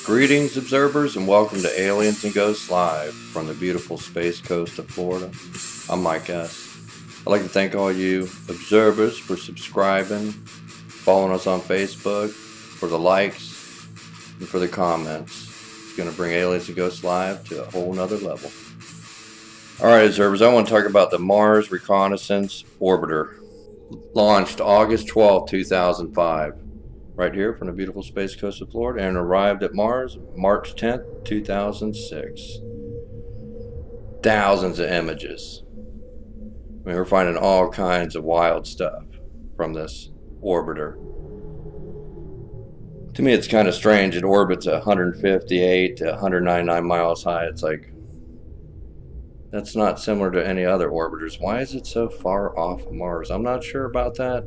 Greetings, observers, and welcome to Aliens and Ghosts Live from the beautiful space coast of Florida. I'm Mike S. I'd like to thank all you observers for subscribing, following us on Facebook, for the likes, and for the comments. It's going to bring Aliens and Ghosts Live to a whole nother level. Alright, observers, I want to talk about the Mars Reconnaissance Orbiter, launched August 12, 2005. Right here from the beautiful space coast of Florida, and arrived at Mars March 10th, 2006. Thousands of images. I mean, we're finding all kinds of wild stuff from this orbiter. To me, it's kind of strange. It orbits at 158 to 199 miles high. It's like, that's not similar to any other orbiters. Why is it so far off of Mars? I'm not sure about that.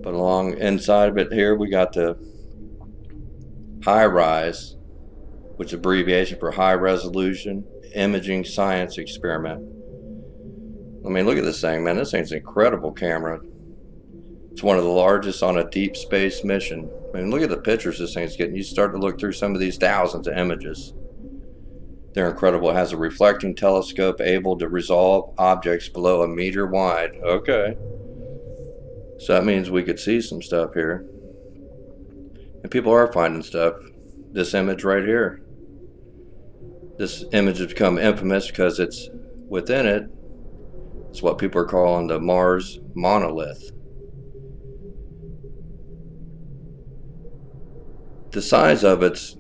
But along inside of it here, we got the HiRISE, which is abbreviation for High Resolution Imaging Science Experiment. I mean, look at this thing, man. This thing's an incredible camera. It's one of the largest on a deep space mission. I mean, look at the pictures this thing's getting. You start to look through some of these thousands of images. They're incredible. It has a reflecting telescope able to resolve objects below a meter wide. Okay. So that means we could see some stuff here. And people are finding stuff. This image right here. This image has become infamous because it's within it. It's what people are calling the Mars Monolith. The size of it's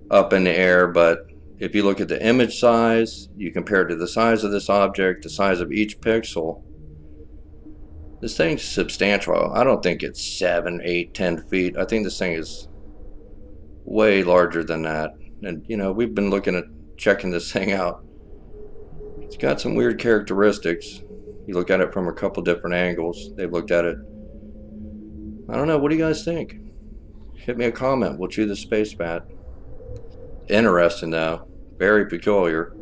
up in the air, but if you look at the image size, you compare it to the size of this object, the size of each pixel, this thing's substantial. I don't think it's 7, 8, 10 feet. I think this thing is way larger than that. And, you know, we've been looking at checking this thing out. It's got some weird characteristics. You look at it from a couple different angles. They've looked at it. I don't know. What do you guys think? Hit me a comment. We'll chew the space bat. Interesting, though. Very peculiar.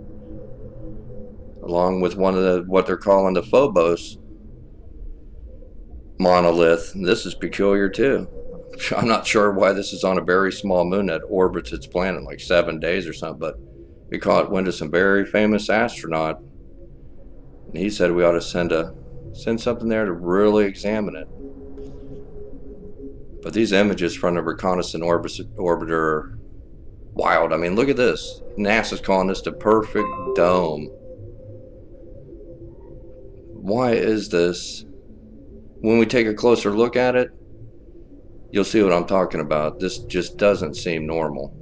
Along with one of the, what they're calling the Phobos monolith. This is peculiar too. I'm not sure why this is on a very small moon that orbits its planet in like 7 days or something, but it went to some very famous astronaut, and he said we ought to send something there to really examine it. But these images from the reconnaissance orbiter are wild. I mean, look at this. NASA's calling this the perfect dome. Why is this? When we take a closer look at it, you'll see what I'm talking about. This just doesn't seem normal.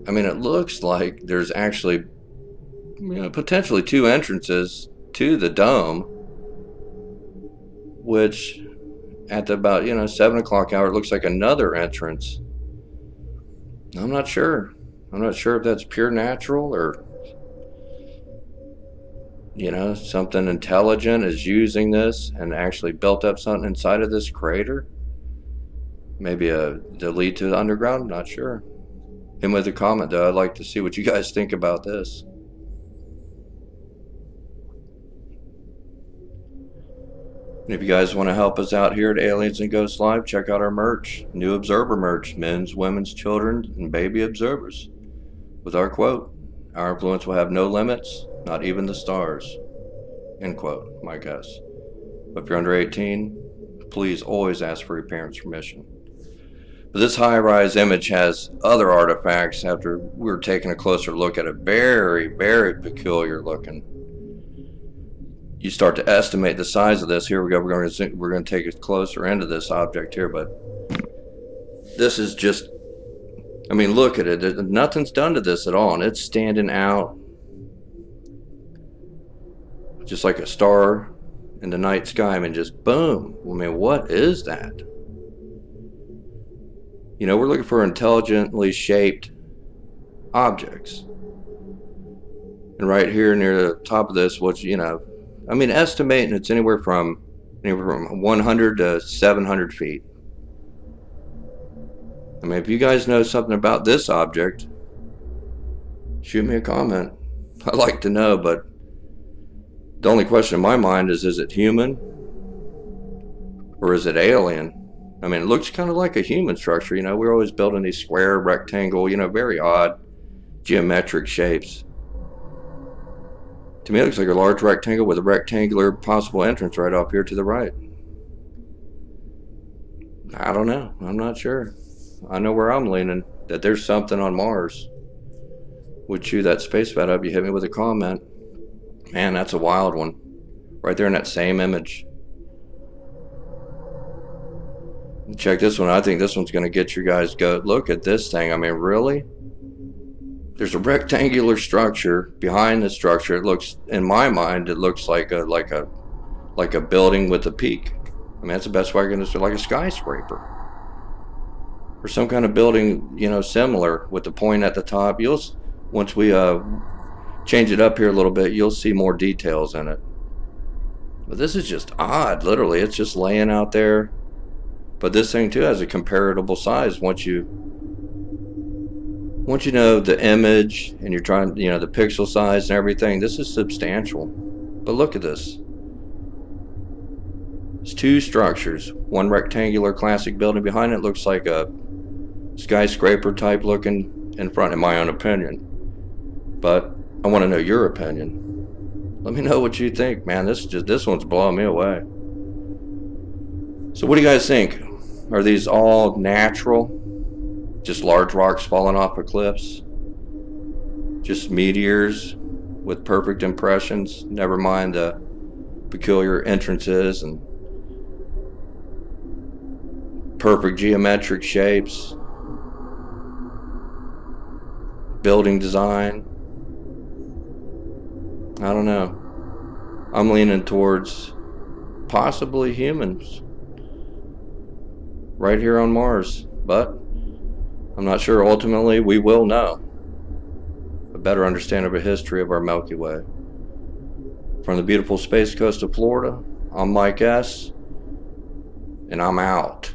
I mean, it looks like there's actually, potentially 2 entrances to the dome, which at the about, 7 o'clock hour, it looks like another entrance. I'm not sure. I'm not sure if that's pure natural or something intelligent is using this and actually built up something inside of this crater. Maybe to lead to the underground, not sure. Hit with a comment though. I'd like to see what you guys think about this. And if you guys want to help us out here at Aliens and Ghosts Live, check out our merch. New Observer merch, men's, women's, children, and baby observers. With our quote, "Our influence will have no limits, not even the stars." End quote, my guess. But if you're under 18, please always ask for your parents' permission. But this HiRISE image has other artifacts after we were taking a closer look at it. Very, very peculiar looking. You start to estimate the size of this. Here we go. We're going to take it closer into this object here, but this is just, I mean, look at it. Nothing's done to this at all, and it's standing out just like a star in the night sky. I mean, just boom. I mean, what is that? We're looking for intelligently shaped objects. And right here near the top of this, estimating it's anywhere from 100 to 700 feet. I mean, if you guys know something about this object, shoot me a comment. I'd like to know, but the only question in my mind is it human or is it alien? I mean, it looks kind of like a human structure. We're always building these square, rectangle, very odd geometric shapes. To me, it looks like a large rectangle with a rectangular possible entrance right up here to the right. I don't know. I'm not sure. I know where I'm leaning, that there's something on Mars. Would chew that space bat up, you hit me with a comment. Man, that's a wild one. Right there in that same image. Check this one. I think this one's going to get you guys go. Look at this thing. I mean, really? There's a rectangular structure behind the structure. It looks, in my mind, it looks like a building with a peak. I mean, that's the best way I can describe, like a skyscraper or some kind of building, similar with the point at the top. Once we change it up here a little bit, you'll see more details in it. But this is just odd. Literally, it's just laying out there. But this thing too has a comparable size once you know the image and you're trying, the pixel size and everything. This is substantial. But look at this. It's two structures. One rectangular classic building behind it looks like a skyscraper type looking in front, in my own opinion. But I want to know your opinion. Let me know what you think, man. This one's blowing me away. So what do you guys think? Are these all natural? Just large rocks falling off of cliffs? Just meteors with perfect impressions? Never mind the peculiar entrances and perfect geometric shapes, building design. I don't know. I'm leaning towards possibly humans right here on Mars, but I'm not sure. Ultimately, we will know a better understanding of the history of our Milky Way. From the beautiful space coast of Florida, I'm Mike S., and I'm out.